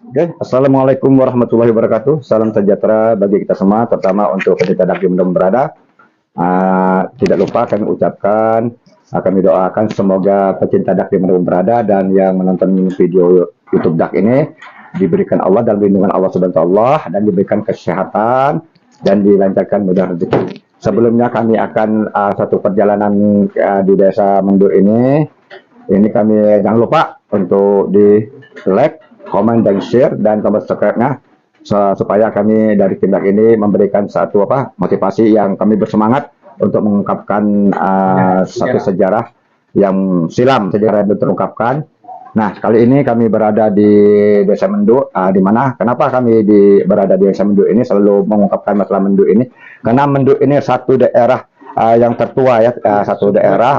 Oke, Assalamualaikum warahmatullahi wabarakatuh. Salam sejahtera bagi kita semua, terutama untuk pecinta daging belum berada. Tidak lupa kami ucapkan, kami doakan semoga pecinta daging belum berada dan yang menonton video YouTube Dak ini diberikan Allah dan lindungan Allah Subhanahu wa Ta'ala dan diberikan kesehatan dan dilancarkan mudah rezeki. Sebelumnya kami akan satu perjalanan di desa Mendu ini. Ini kami jangan lupa untuk di like, komen dan share dan tombol subscribe-nya supaya kami dari tim ini memberikan satu motivasi yang kami bersemangat untuk mengungkapkan satu sejarah yang silam, sejarah yang terungkapkan. Nah, kali ini kami berada di Desa Mendu, di mana kenapa kami berada di Desa Mendu ini selalu mengungkapkan masalah Mendu ini, karena Mendu ini satu daerah yang tertua ya, satu daerah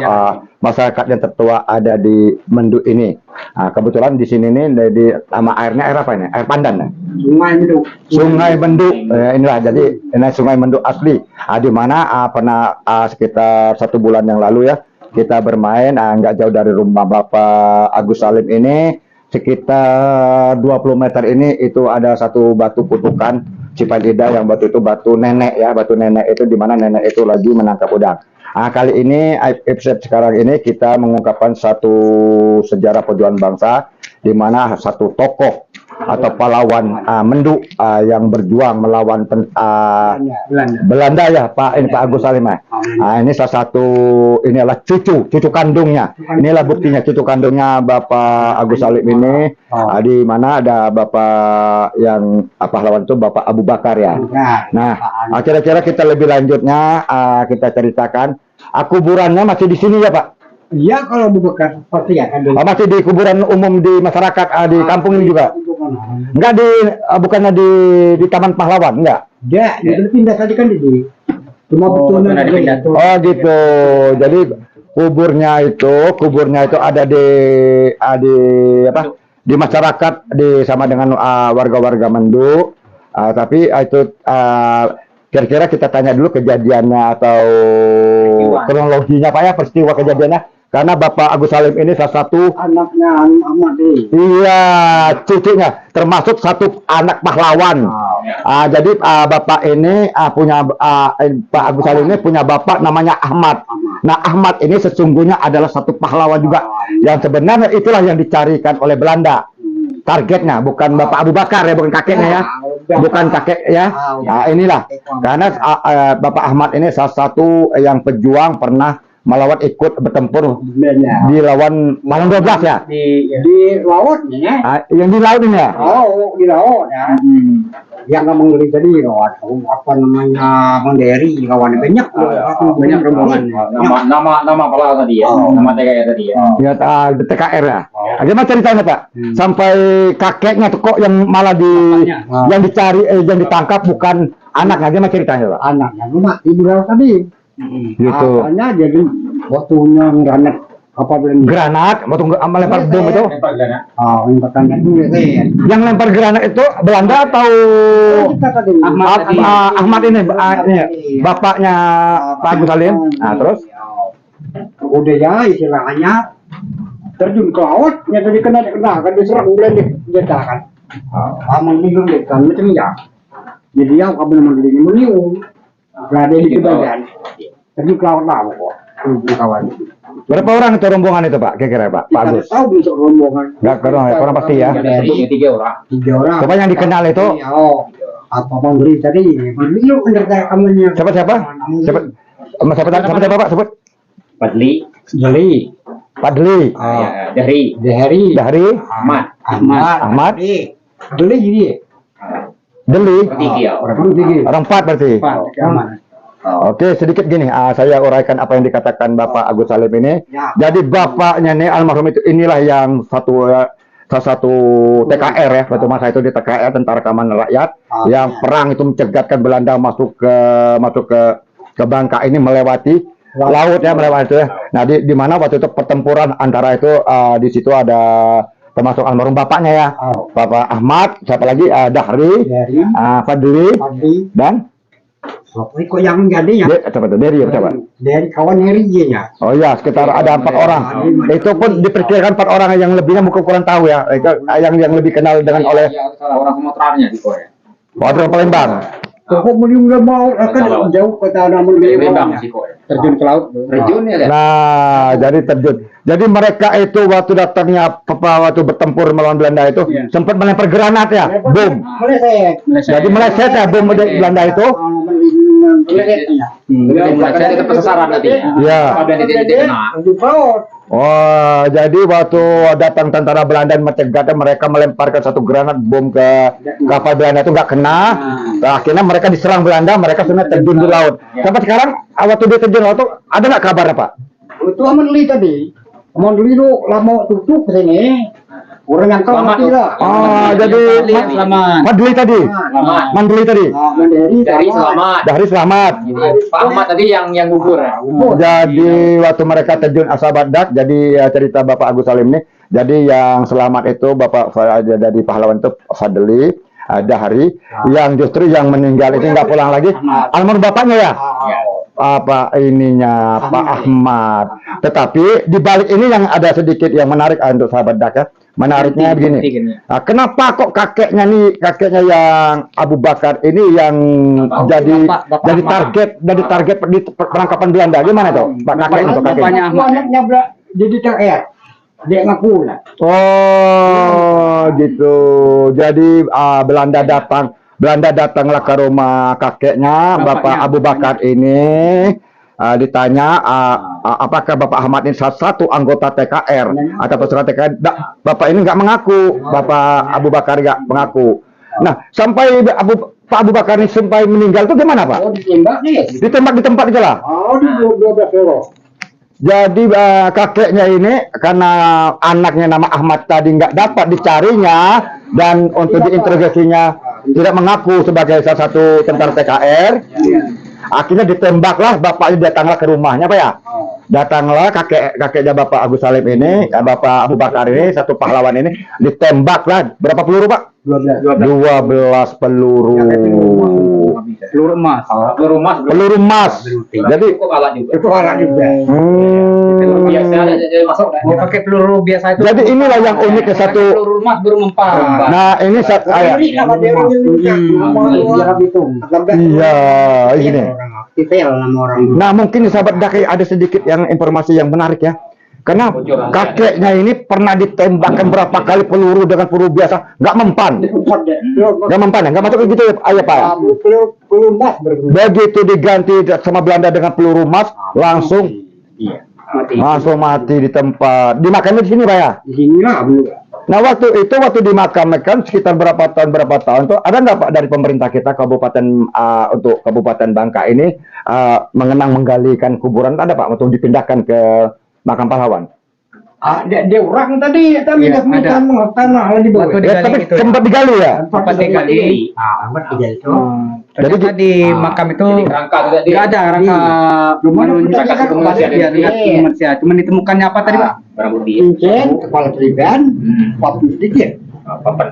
masyarakat yang tertua ada di Mendu ini. Kebetulan di sini nih di nama airnya air apa ini? Air pandan ya? Sungai Mendu. Sungai Mendu. Inilah jadi ini Sungai Mendu asli. Di mana pernah sekitar 1 bulan yang lalu ya kita bermain nggak jauh dari rumah Bapak Agus Salim ini, sekitar 20 meter ini itu ada satu batu kutukan Cipanida yang batu itu batu nenek ya, batu nenek itu di mana nenek itu lagi menangkap udang. Kali ini episode sekarang ini kita mengungkapkan satu sejarah perjuangan bangsa di mana satu tokoh atau pahlawan Mendu yang berjuang melawan Belanda ya Pak, ini Pak Agus Salim. Ini salah satu, ini adalah cucu kandungnya. Inilah buktinya cucu kandungnya Bapak Agus Salim ini. Di mana ada Bapak yang pahlawan itu Bapak Abu Bakar ya. Nah, kira-kira kita lebih lanjutnya kita ceritakan. Kuburannya masih di sini ya Pak? Iya, kalau Abu Bakar pasti ya kan. Masih di kuburan umum di masyarakat di kampung ini juga? Enggak bukannya di Taman Pahlawan, enggak? Ya, itu pindah tadi kan di cuma betulnya pindah. Oh gitu. Jadi kuburnya itu ada di di masyarakat sama dengan warga-warga Mendu. Tapi itu kira-kira kita tanya dulu kejadiannya atau kronologinya Pak ya, peristiwa kejadiannya. Karena Bapak Agus Salim ini salah satu anaknya Ahmad. Iya, cucunya termasuk satu anak pahlawan. Jadi Bapak ini punya Pak Agus Salim ini punya bapak namanya Ahmad. Nah, Ahmad ini sesungguhnya adalah satu pahlawan juga yang sebenarnya itulah yang dicarikan oleh Belanda. Targetnya bukan Bapak Abu Bakar ya, bukan kakeknya ya. Bukan kakek ya. Nah, inilah karena Bapak Ahmad ini salah satu yang pejuang pernah melawan ikut bertempur di lawan Malang 12 ya? Di laut ya? Yang di laut ini ya? Oh, di laut ya. Yang nggak menggeli tadi lawan apa namanya Mandiri lawan banyak rombongan. Nama apa tadi ya? Nama TKR tadi ya? Ya TKR ya. Gimana ceritanya Pak? Sampai kakeknya tuh kok yang malah yang dicari yang ditangkap bukan anaknya, gimana ceritanya Pak? Anaknya mati di laut tadi. Gitu. Makanya jadi waktunya granat apa granat waktu lempar bom itu? Lempar granat. Lempar granat itu ya. Yang lempar granat itu Belanda atau Ahmad ini bapaknya Pak Agus Salim. Nah, terus udah ya istilahnya terjun ke laut ya tadi kena kan diserang bulan dia kan. Menghidung kan macam ya. Jadi ya kabel menggigit meniung. Berada di bagian. Terjun ke laut lah kok. Kawan. Berapa orang itu rombongan itu Pak? Kira-kira Pak? Pak Agus. Tahu besok rombongan. Enggak orang pasti ya. 3 orang. 3 orang. Siapa yang dikenal itu? Apa Mandiri tadi? Mandiri yuk menderita kamunya. Siapa? Siapa Pak? Sebut. Padli. Padli. Dahri. Ahmad. Deli jadi. Deli. Orang 4 berarti. Oke, sedikit gini, saya uraikan apa yang dikatakan Bapak Agus Salim ini. Jadi bapaknya nih almarhum itu inilah yang salah satu TKR ya, suatu masa itu di TKR Tentara Keamanan Rakyat yang perang itu mencegatkan Belanda masuk ke Bangka ini melewati laut ya, melewati itu ya. Nah, di mana waktu itu pertempuran antara itu di situ ada termasuk almarhum bapaknya ya, Bapak Ahmad, siapa lagi Dahri, Fadli dan Kok yang jadinya? Apa tuh? Dari apa? Dari kawan Herinya. Oh ya, sekitar ada 4 orang. Itu pun diperkirakan 4 orang yang lebihnya mungkin kurang tahu ya. Itu yang lebih kenal dengan oleh salah orang Sumateranya di Korea. Waduh Palembang. Kok mulai mau kan jauh ke tanah Palembang di Korea. terjun ke laut. Terjun ya. Nah, jadi terjun. Jadi mereka itu waktu datangnya waktu bertempur melawan Belanda itu sempat melempar granat ya, bom. Meleset. Jadi meleset ya bom dari Belanda itu. Meleset itu sasaran nanti. Ya. Pada titik kena. Oh, jadi waktu datang tentara Belanda mencegat mereka melemparkan satu granat bom ke kapal Belanda itu nggak kena. Nah, akhirnya mereka diserang Belanda, mereka sudah terjun di laut. Sampai sekarang waktu dia terjun laut tuh ada nggak kabar Pak? Itu Amanli tadi. Amanli itu lama tutup ke sini. Orang yang kau mati lah. Oh, jadi Mandeli tadi. Mandeli tadi. Dari selamat. Dari selamat. Pak Ahmad tadi yang gugur. Jadi waktu mereka terjun Asabadak, jadi cerita Bapak Agus Salim ini, jadi yang selamat itu Bapak dari pahlawan itu Fadli Dahari, yang justru yang meninggal itu nggak pulang lagi, almarhum bapaknya ya. Apa ininya Pak Ahmad. Tetapi di balik ini yang ada sedikit yang menarik untuk sahabat Dak ya. Menariknya begini. Kenapa kok kakeknya yang Abu Bakar ini yang jadi target di penangkapan Belanda? Gimana tuh? Pak kakeknya tuh kakeknya. Anaknya jadi TKR. Dia ngaku lah. Oh, gitu. Jadi Belanda datanglah ke rumah kakeknya Bapak Abu Bakar ini. Ditanya apakah Bapak Ahmad ini salah satu anggota TKR atau peserta TKR. Bapak ini nggak mengaku, Bapak Abu Bakar nggak mengaku. Nah, sampai Pak Abu Bakar ini sampai meninggal itu gimana Pak? Oh, ditembak nih. Ditembak di tempat itu lah. Oh, di 12 Euro. Jadi kakeknya ini karena anaknya nama Ahmad tadi nggak dapat dicarinya dan untuk diinterogasinya tidak mengaku sebagai salah satu tentara TKR. Akhirnya ditembaklah, bapaknya datanglah ke rumahnya Pak ya. Datanglah kakeknya Bapak Agus Salim ini, Bapak Abu Bakar ini, satu pahlawan ini, ditembaklah. Berapa peluru Pak? 12 peluru. Peluru emas. Peluru emas. Jadi Itu alat juga. Biasa masuk. Pakai peluru biasa itu. Jadi inilah yang uniknya satu. Peluru emas baru mempan. Nah, ini satu ayat. Iya, ini. Detail nama orang. Nah, mungkin sahabat Daki ada sedikit yang informasi yang menarik ya. Karena kakeknya ini pernah ditembakkan berapa kali peluru dengan peluru biasa, nggak mempan. Nggak mempan ya, nggak masuk gitu ya, Pak ya. Peluru emas. Begitu diganti sama Belanda dengan peluru emas, langsung mati di tempat. Dimakamnya di sini Pak ya. Di sini lah. Nah waktu dimakamkan sekitar berapa tahun tuh ada nggak Pak dari pemerintah kita kabupaten untuk Kabupaten Bangka ini mengenang menggalikan kuburan ada Pak untuk dipindahkan ke makam pahlawan? Dia orang tadi minta tanah di bawah. Tapi sempat digali ya. Sempat digali. Jadi di makam itu nggak ada rangka manusia. Cuma ditemukannya apa tadi Pak? Cincin, kepala teriban, papan sedikit.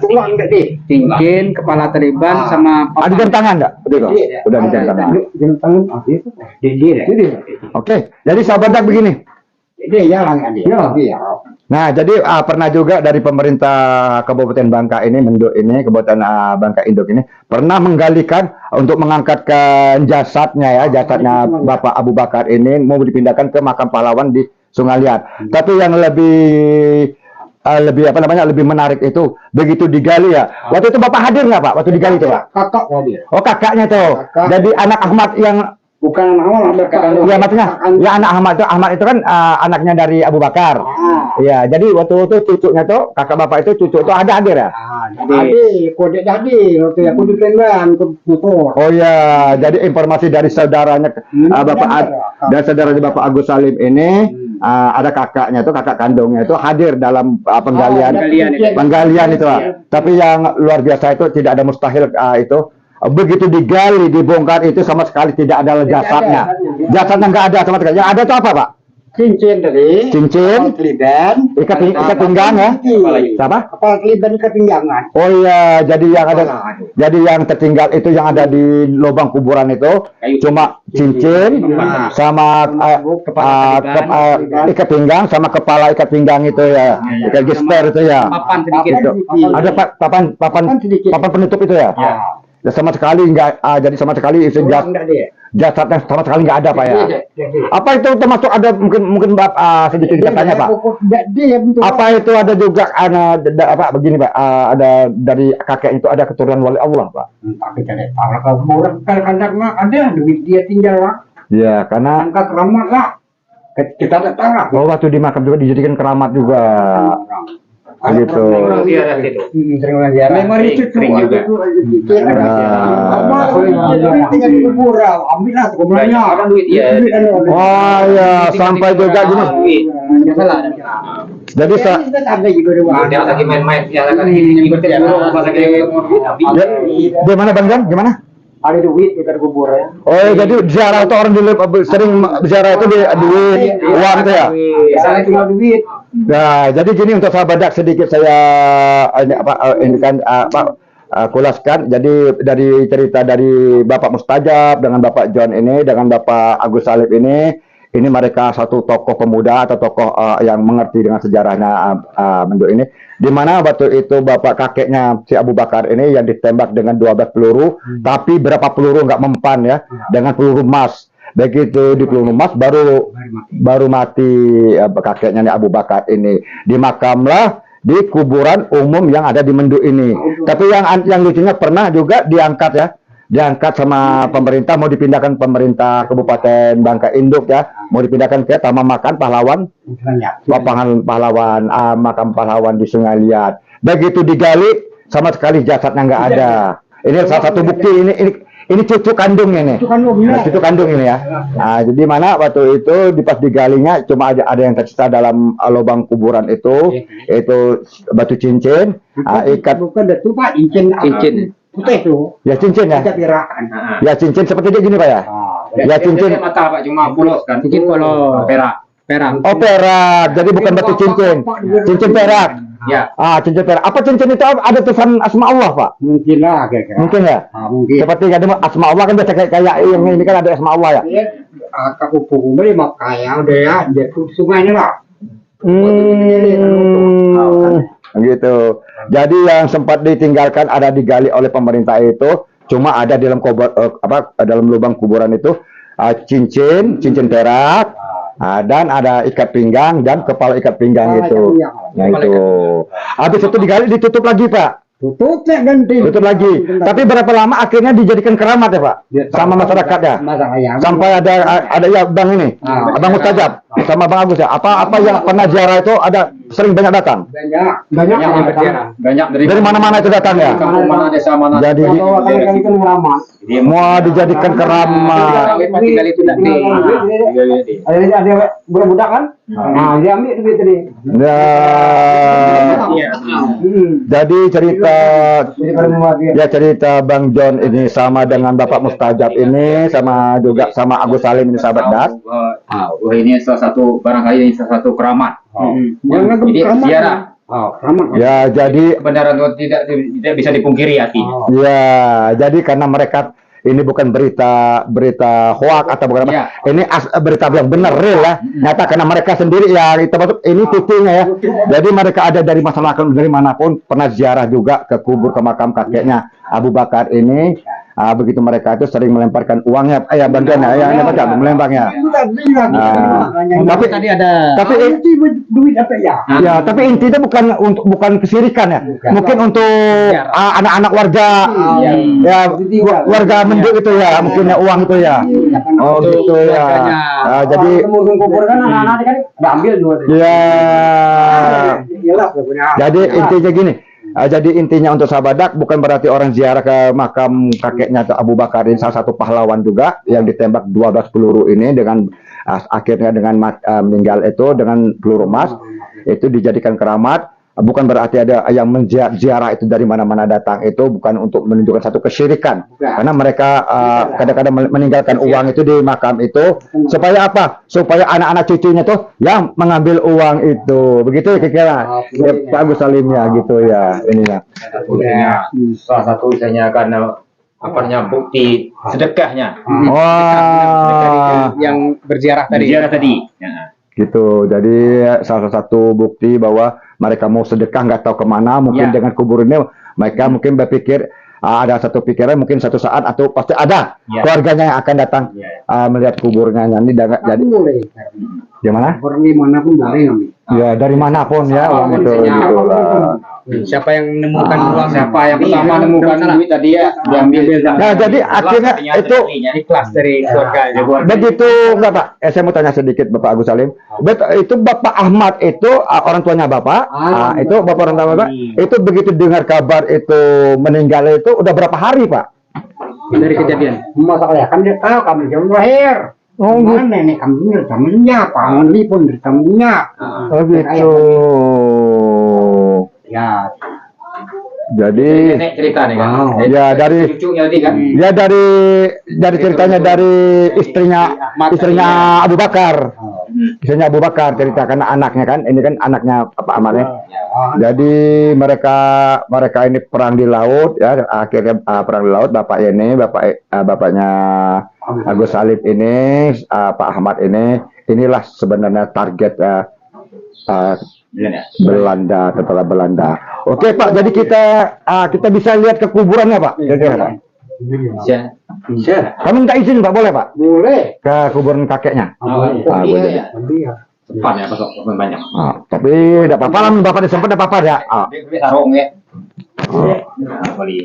Tulang gede. Cincin, kepala teriban sama ada jam tangan nggak? Udah di jam tangan. Jam tangan Oke, jadi sahabat Dak begini. Nah, jadi pernah juga dari pemerintah Kabupaten Bangka ini, Kabupaten Bangka Induk ini pernah menggalikan untuk mengangkatkan jasadnya Bapak Abu Bakar ini mau dipindahkan ke makam pahlawan di Sungai Liat. Tapi yang lebih lebih menarik itu begitu digali ya. Waktu itu Bapak hadir nggak Pak? Waktu digali itu Pak? Kakak hadir. Oh kakaknya tuh. Jadi anak Ahmad yang bukan anak Ahmad. Iya maksudnya, ya anak Ahmad itu kan anaknya dari Abu Bakar. Iya, jadi waktu itu cucunya tuh, kakak bapak itu cucu itu ada hadir ya? Jadi, kode jadi, waktu aku ditembak ke motor. Oh iya, jadi informasi dari saudaranya dan saudaranya Bapak Agus Salim ini ada kakaknya tuh, kakak kandungnya itu hadir dalam penggalian itu. Tapi yang luar biasa itu tidak ada mustahil itu. Begitu digali, dibongkar itu sama sekali tidak ada jasadnya. Jasadnya nggak ada sama sekali. Yang ada itu apa Pak? cincin tadi, cincin, kepala keliban, ikat pinggang ya. Siapa? kepala keliban ikat pinggangan. Oh iya, jadi yang tertinggal itu yang ada di lubang kuburan itu Kayu. cuma cincin sama ikat pinggang sama kepala ikat pinggang itu ya, ikat gesper itu ya. Papan sedikit. Ada papan sedikit. papan penutup itu ya. Ya. Ya, sama sekali enggak, jadi sama sekali itu Enggak dia. jasadnya sama sekali nggak ada pak ya. Apa itu termasuk ada mungkin sedikit katanya pak? Enggak dia bentuk. Apa itu ada juga apa begini pak? Ada dari kakek itu ada keturunan wali Allah pak? Entah kita deh. Kalau kuburan kadang mah ada duit dia tinggal lah. Ya karena Angkat keramat lah. Kita datang lah. oh, waktu di makam juga dijadikan keramat juga. Begitu. Ziarah situ. Sering ziarah. Memori itu Sering juga. Tinggal di kuburan. Ambil lah kuburannya. Orang duit ya. Oh ya sampai juga gini. Biasalah. Jadi ada juga dua. Dia lagi main-main, dia lagi berjalan, pas lagi di mana bang Jan? Gimana? Ada duit di kuburan. Oh jadi ziarah itu orang dulu sering ziarah itu di duit uang itu ya. Biasanya cuma duit. Nah, jadi gini untuk sahabat Dak sedikit saya ini kan kulaskan. Jadi dari cerita dari Bapak Mustajab dengan Bapak John ini dengan Bapak Agus Salib ini mereka satu tokoh pemuda atau tokoh yang mengerti dengan sejarahnya Mendo ini. Di mana waktu itu bapak kakeknya si Abu Bakar ini yang ditembak dengan 12 peluru, tapi berapa peluru nggak mempan ya, dengan peluru emas. Begitu di peluru emas baru mati kakeknya Abu Bakar ini. Dimakamlah di kuburan umum yang ada di Mendo ini. Tapi yang lucunya pernah juga diangkat sama pemerintah, mau dipindahkan pemerintah Kabupaten Bangka Induk ya, mau dipindahkan ke Taman Makan Pahlawan, lapangan pahlawan, makam pahlawan di Sungai Liat. Begitu digali sama sekali jasadnya nggak ada. Ini salah satu bukti ini cucu kandungnya nih. Cucu kandung ini ya. Nah, jadi mana waktu itu pas digalinya cuma ada yang tersisa dalam lubang kuburan itu batu cincin, ikat Bukan itu Pak, cincin. Putih itu. ya cincin ya. Kita pirakan. Ya cincin seperti dia gini Pak ya. Ya cincin. mata Pak cuma polos kan. Cincin polos. Perak. Oh perak. Jadi bukan batu cincin. Cincin perak. Ya. Cincin perak. Apa cincin itu ada tulisan asma Allah Pak? Mungkin lah kira-kira. Mungkin ya. Mungkin. Seperti ada asma Allah kan biasa kayak yang ini kan ada asma Allah ya. Aku beli makanya udah ya dia tuh sungainya lah. Gitu. Jadi yang sempat ditinggalkan ada digali oleh pemerintah itu cuma ada di dalam dalam lubang kuburan itu cincin perak dan ada ikat pinggang dan kepala ikat pinggang itu. Nah itu. Habis itu digali ditutup lagi Pak. Tutup ganti. Tutup lagi. Tapi berapa lama akhirnya dijadikan keramat ya Pak? Sama masyarakat ya. Sampai ada ya Bang ini, Abang Mustajab sama Bang Agus ya. Apa yang pernah ziarah itu ada sering banyak datang? Banyak yang berziarah. Banyak Dari mana-mana itu datang ya. kampung mana, desa mana. Jadi mau dijadikan keramat. Tinggal itu nanti. Ada budak kan? Nah, dia ambil duit tadi. Iya. Jadi cerita Bang John ini sama dengan Bapak Mustajab ini sama juga sama Agus Salim ini sahabat Dak. Ini salah satu barangkali ini salah satu keramat. Jadi ziarah. Keramat. Ya jadi Kebenaran itu tidak bisa dipungkiri artinya. ya jadi karena mereka ini bukan berita hoak atau bukan apa. Ya. Ini berita yang benar real ya. Nyata karena mereka sendiri ya termasuk ini titiknya ya. Jadi mereka ada dari masyarakat dari manapun pernah ziarah juga ke makam kakeknya Abu Bakar ini. Begitu mereka itu sering melemparkan uangnya, bantuan ya, melemparnya. Tapi tadi ada. Tapi duit apa ya? ya, tapi intinya bukan kesirikan ya. Mungkin untuk anak-anak warga, ya warga Menduk itu ya, mungkinnya uang itu ya. Oh gitu ya. Jadi kubur kan anak-anak kan diambil juga. ya. Jadi intinya gini. Jadi intinya untuk sahabat Dak bukan berarti orang ziarah ke makam kakeknya Abu Bakar ini salah satu pahlawan juga yang ditembak 12 peluru ini dengan akhirnya dengan meninggal itu dengan peluru emas itu dijadikan keramat. bukan berarti ada yang menziarah itu dari mana-mana datang, itu bukan untuk menunjukkan satu kesyirikan. Karena mereka kadang-kadang meninggalkan uang itu di makam itu supaya apa? Supaya anak-anak cucunya tuh yang mengambil uang itu. Begitu kira-kira ya, Pak Agus Salim ya gitu ya ininya. Salah satu misalnya karena apa namanya bukti sedekahnya. Wah, yang berziarah tadi. Ziarah tadi. Ya. gitu. Jadi salah satu bukti bahwa mereka mau sedekah nggak tahu kemana, mungkin Ya. dengan kubur ini mereka mungkin berpikir ada satu pikiran mungkin satu saat atau pasti ada Ya. keluarganya yang akan datang Ya. melihat kuburnya. Jadi Jadi boleh. gimana? Orang di mana pun boleh ngambil. Ya dari manapun ya uang itu. misalnya Gitu lah. Siapa yang menemukan uang, Siapa yang pertama nemukan duit tadi ya diambil. Nah, jadi akhirnya itu ikhlas dari keluarga. begitu enggak Pak? Saya mau tanya sedikit Bapak Agus Salim. Itu Bapak Ahmad itu orang tuanya Bapak, itu Bapak orang tua Bapak, itu begitu dengar kabar itu meninggal itu udah berapa hari Pak? Dari kejadian. Masalahnya kan dia tahu kami jauh lahir. Oh, Mana nenek kami dari tamunya, Pak Andi pun dari tamunya. Oh gitu. Ya, Jadi Nenek cerita nih kan. ya dari Cucunya tadi kan. ya dari ceritanya dari istrinya Abu Bakar. Istrinya Abu Bakar ceritakan anaknya kan, ini kan anaknya Pak Ahmad ya. Jadi mereka ini perang di laut ya, akhirnya perang di laut bapaknya Agus Salim ini Pak Ahmad inilah sebenarnya target Belanda, tentara Belanda. Oke Pak, jadi kita bisa lihat ke kuburannya Pak. Kira-kira. Bisa. Bisa. Kami minta izin Pak, boleh Pak? boleh. Ke kuburan kakeknya. Boleh. Boleh. Iya. Cepat ya pasok banyak. Tapi tidak apa-apa lah, Bapak disempat tidak apa-apa ya. Dia sarung ya. Nah, beli.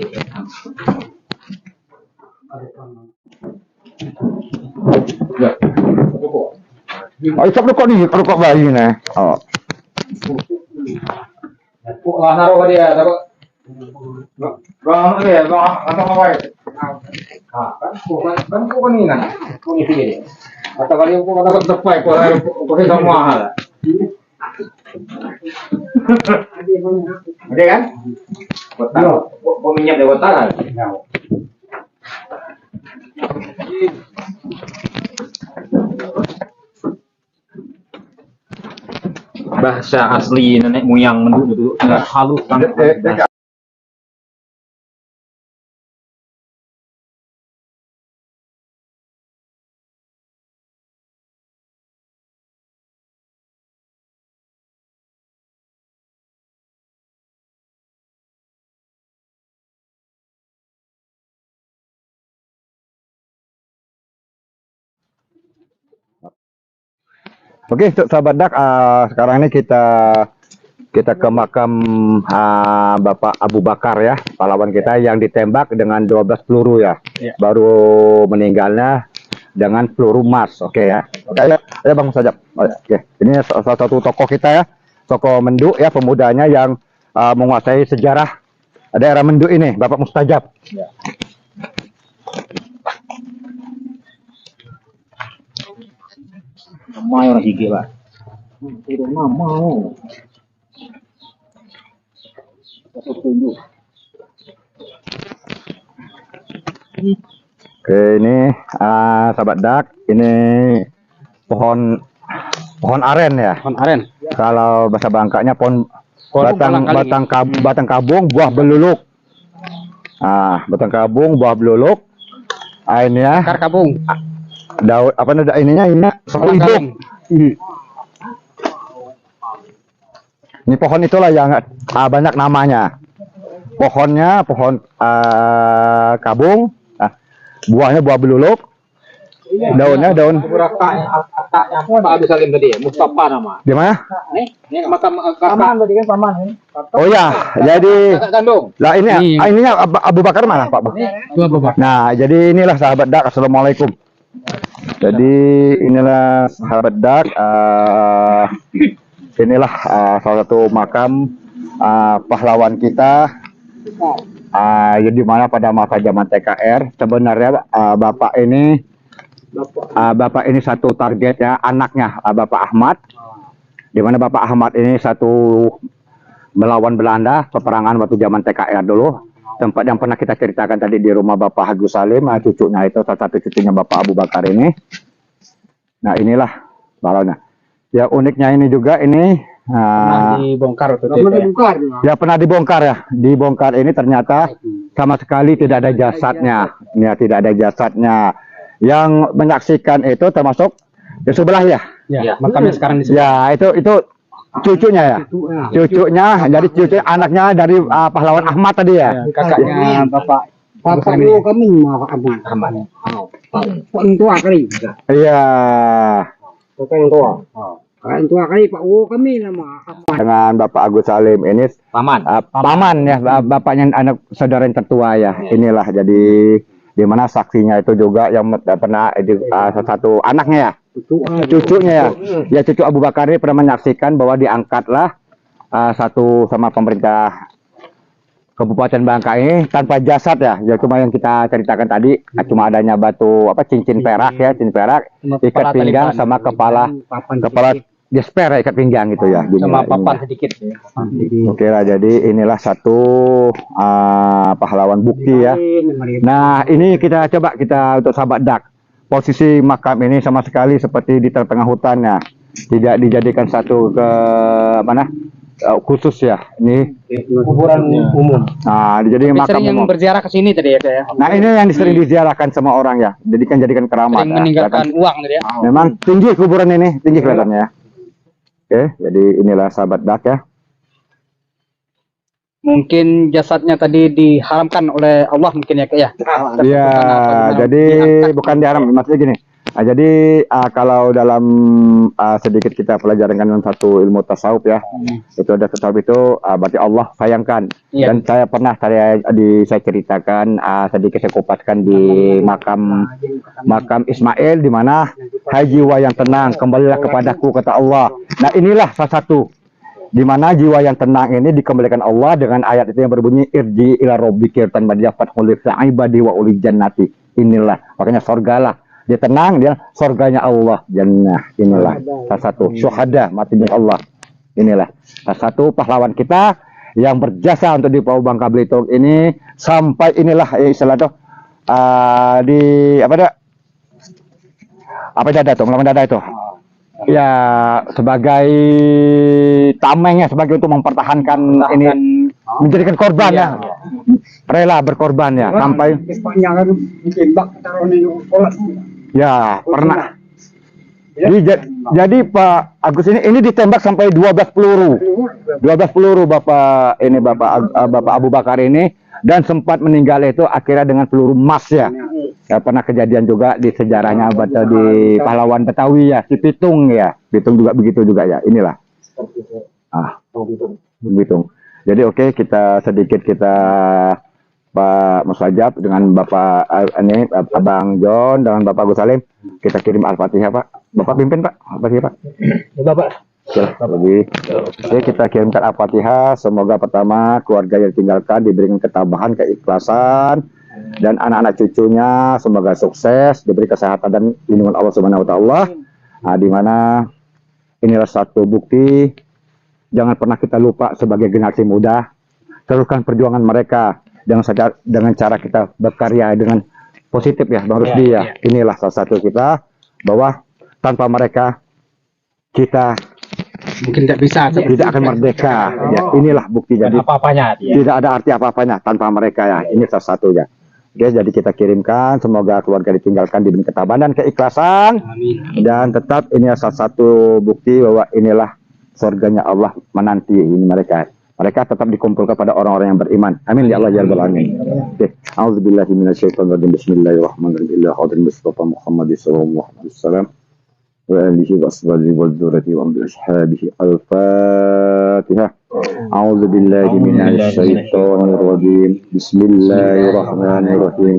Ya. Isap rokok nih, rokok bayi nih. Lah naruh dia, taruh. Bang, ya, bang, atau apa ya? Kan ini kan, ini dia. Atau kali aku kata tepai, kok kita mahal. Ada kan? Kok minyak di kota. Bahasa asli nenek moyang dulu halus banget. Oke, sahabat Dak, sekarang ini kita ke makam Bapak Abu Bakar ya, pahlawan kita yang ditembak dengan 12 peluru ya. Baru meninggalnya dengan peluru emas. Oke ya. Oke ya, ayo Bang Mustajab. Oke, ini salah satu tokoh kita ya, tokoh Menduk ya, pemudanya yang menguasai sejarah daerah Menduk ini, Bapak Mustajab. Mayor hige Pak. Itu mau. Oke, ini sahabat Dak, ini pohon aren ya. Pohon aren. Kalau bahasa Bangkanya pohon Batang batang kabung buah beluluk. Batang kabung buah beluluk. Ini ya. Akar kabung. Daun apa namanya ininya sapu hidung. Ini pohon itulah yang banyak namanya. Pohonnya pohon kabung, buahnya buah beluluk, daunnya daun. Pak Agus Salim tadi, Mustafa nama. Di mana? Ini makam Paman berarti kan paman. Oh ya, jadi kakak kandung. lah ini ininya Abu Bakar mana Pak? Itu apa, Pak? Nah, jadi inilah sahabat Dak, assalamualaikum. Jadi inilah sahabat Dak, inilah salah satu makam pahlawan kita. Jadi mana pada masa zaman TKR sebenarnya bapak ini satu target ya, anaknya Bapak Ahmad. Di mana Bapak Ahmad ini satu melawan Belanda, peperangan waktu zaman TKR dulu. Tempat yang pernah kita ceritakan tadi di rumah Bapak Agus Salim, cucunya itu salah satu cucunya Bapak Abu Bakar ini. Nah inilah balonnya. Ya uniknya ini juga ini dibongkar waktu Kamu dibongkar. ya pernah dibongkar ya. Dibongkar ini ternyata sama sekali tidak ada jasadnya. Ya tidak ada jasadnya. Yang menyaksikan itu termasuk di sebelah ya. Ya, makamnya sekarang di sini. Ya itu cucunya ya. Cucunya jadi cucu anaknya dari pahlawan Ahmad tadi ya. Kakaknya Bapak Bapak kami mau aman. Pak tua kali. Iya. Bapak yang tua. Kakak tua kali Pak kami nama aman. Dengan Bapak Agus Salim ini Paman. paman ya, bapaknya anak saudara yang tertua ya. Inilah jadi di mana saksinya itu juga yang pernah salah satu anaknya ya. Cucunya ya. Ya cucu Abu Bakar ini pernah menyaksikan bahwa diangkatlah satu sama pemerintah Kabupaten Bangka ini tanpa jasad ya. Ya cuma yang kita ceritakan tadi, cuma adanya batu cincin perak ya, cincin perak, ikat pinggang sama kepala gesper ikat pinggang gitu ya. Gini sama lah, papan inilah. sedikit. Oke lah, jadi inilah satu pahlawan bukti ya. Nah ini kita coba untuk sahabat dak. Posisi makam ini sama sekali seperti di tengah hutan ya. Tidak dijadikan satu ke mana khusus ya. Ini Kuburan umum. nah jadi makam Sering yang umum. berziarah ke sini tadi ya, saya. Nah ini yang sering diziarahkan sama orang ya. Jadikan keramat. Sering Ya. meninggalkan uang tadi ya. Memang tinggi kuburan ini, tinggi kelihatannya ya. Oke, jadi inilah sahabat dak ya. Mungkin jasadnya tadi diharamkan oleh Allah mungkin ya, Kak ya. Iya, jadi bukan diharam, maksudnya gini. Jadi kalau dalam sedikit kita pelajaran dalam satu ilmu tasawuf ya, itu ada tasawuf itu berarti Allah sayangkan. Iya. Dan saya pernah saya ceritakan sedikit saya kupaskan di makam Ismail di mana hai jiwa yang tenang kembalilah kepadaku kata Allah. Nah inilah salah satu di mana jiwa yang tenang ini dikembalikan Allah dengan ayat itu yang berbunyi irji ila rabbika tanbadiyafat khulif ibadi wa uli jannati. Inilah makanya sorgalah dia tenang, dia sorganya Allah jannah. Inilah salah satu syuhada matinya Allah. Inilah salah satu pahlawan kita yang berjasa untuk di Pulau Bangka Belitung ini sampai inilah istilah tuh di apa dada tuh melawan dada itu ya sebagai tameng ya, sebagai untuk mempertahankan ini menjadikan korban ya, rela berkorban ya sampai Kepanjangan ditembak taruh di kolam. ya pernah. Jadi Pak Agus ini ditembak sampai 12 peluru. 12 peluru Bapak Abu Bakar ini dan sempat meninggal itu akhirnya dengan peluru emas ya. Ya pernah kejadian juga di sejarahnya baca di pahlawan Betawi ya, si Pitung ya. Pitung juga begitu juga ya. Inilah. Pitung. Jadi oke, kita Pak Musajab dengan Bapak ini Abang John dengan Bapak Agus Salim kita kirim Al-Fatihah Pak. Bapak pimpin Pak. Al-Fatihah Pak. Ya, Bapak. Oke, kita kirimkan Al-Fatihah. Semoga pertama keluarga yang ditinggalkan diberikan ketabahan, keikhlasan, dan anak-anak cucunya semoga sukses, diberi kesehatan dan lindungan Allah Subhanahu wa taala. Di mana inilah satu bukti jangan pernah kita lupa sebagai generasi muda teruskan perjuangan mereka dengan cara kita berkarya dengan positif ya Bang Rusdi ya. Inilah salah satu kita bahwa tanpa mereka kita Mungkin tidak akan merdeka ya. Inilah bukti jadi apa-apanya tidak ada arti apa-apanya tanpa mereka ya. Ini salah satunya. Oke, jadi kita kirimkan semoga keluarga ditinggalkan diberi ketabahan dan keikhlasan. Amin. Dan tetap ini salah satu bukti bahwa inilah surganya Allah menanti ini mereka. Mereka tetap dikumpulkan pada orang-orang yang beriman. Amin ya Allah ya rabbal alamin. Oke, auzubillahi minasyaitonir bismillahirrahmanirrahim. Hadirin Mustafa Muhammad sallallahu alaihi wasallam wa alihi washabihi wal dzurriyyati wa ashabihi al-Fatihah. أعوذ بالله من الشيطان الرجيم بسم الله الرحمن الرحيم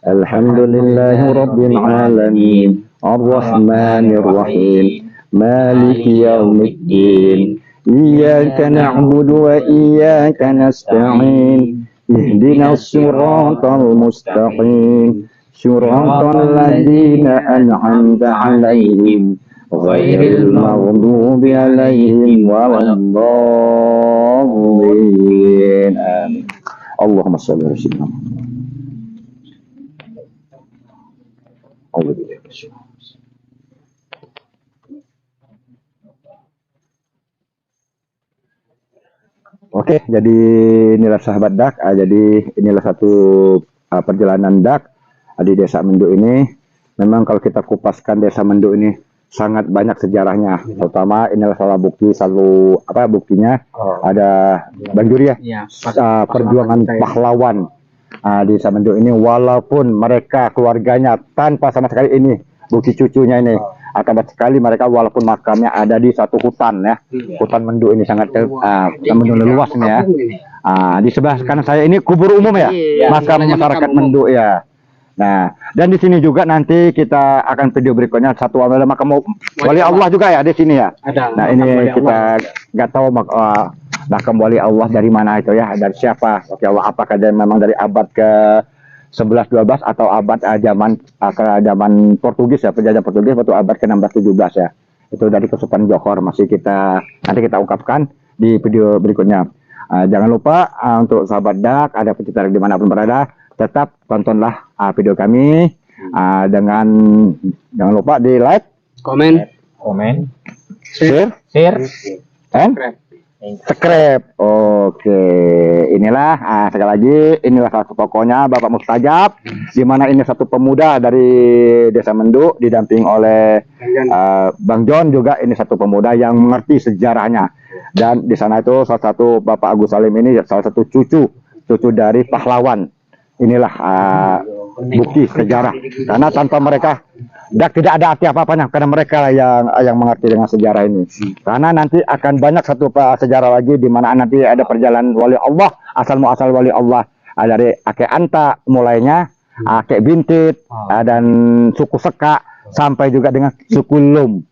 الحمد لله رب العالمين الرحمن الرحيم مالك يوم الدين إياك نعبد وإياك نستعين اهدنا الصراط المستقيم صراط الذين أنعمت عليهم ghairil maghdubi alaihim waladdallin. Amin. Allahumma shalli ala sayyidina Muhammad. Oke, jadi inilah sahabat Dak. Jadi inilah satu perjalanan Dak di Desa Menduk ini. Memang kalau kita kupaskan Desa Menduk ini sangat banyak sejarahnya. Terutama inilah salah bukti, selalu apa buktinya ada Bang Juri ya, perjuangan pahlawan di Desa Menduk ini. Walaupun mereka keluarganya tanpa sama sekali ini bukti cucunya ini. Akibat sekali mereka walaupun makamnya ada di satu hutan ya, hutan Menduk ini sangat luas nih ya. Di sebelah kanan saya ini kubur umum ya, makam masyarakat Menduk ya. Nah, dan di sini juga nanti kita akan video berikutnya satu ada makam wali Allah juga ya di sini ya. Nah ini kita nggak tahu makam wali Allah dari mana itu ya, dari siapa? Oke Allah, apakah dia memang dari abad ke 11-12 atau abad zaman Portugis ya, penjajah Portugis waktu abad ke 16-17 ya. Itu dari Kesultanan Johor, masih nanti kita ungkapkan di video berikutnya. Jangan lupa untuk sahabat Dak, ada pecinta dimanapun berada, tetap tontonlah video kami dengan jangan lupa di like, Komen, share, and subscribe. Oke, inilah sekali lagi inilah satu tokonya Bapak Mustajab, di mana ini satu pemuda dari Desa Menduk didamping oleh Bang John juga, ini satu pemuda yang mengerti sejarahnya. Dan di sana itu salah satu Bapak Agus Salim ini salah satu cucu dari pahlawan. Inilah bukti sejarah, karena tanpa mereka Dak tidak ada arti apa-apanya, karena mereka yang mengerti dengan sejarah ini. Karena nanti akan banyak satu sejarah lagi di mana nanti ada perjalanan wali Allah, asal muasal wali Allah dari Akek Anta mulainya, Akek Bintit dan suku Seka sampai juga dengan suku Lum.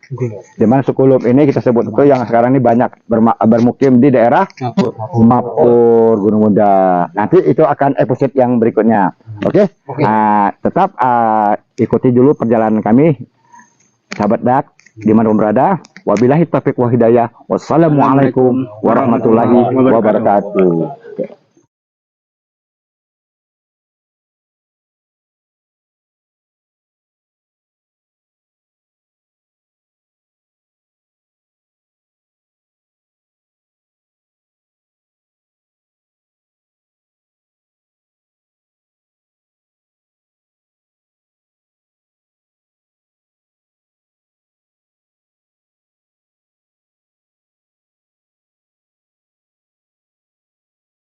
Di mana suku Lum ini kita sebut itu yang sekarang ini banyak bermukim di daerah Mapur, Gunung Muda. Nanti itu akan episode yang berikutnya. Oke. Tetap ikuti dulu perjalanan kami sahabat Dak dimanapun berada. Wabillahi taufiq wa hidayah. Wassalamualaikum warahmatullahi wabarakatuh.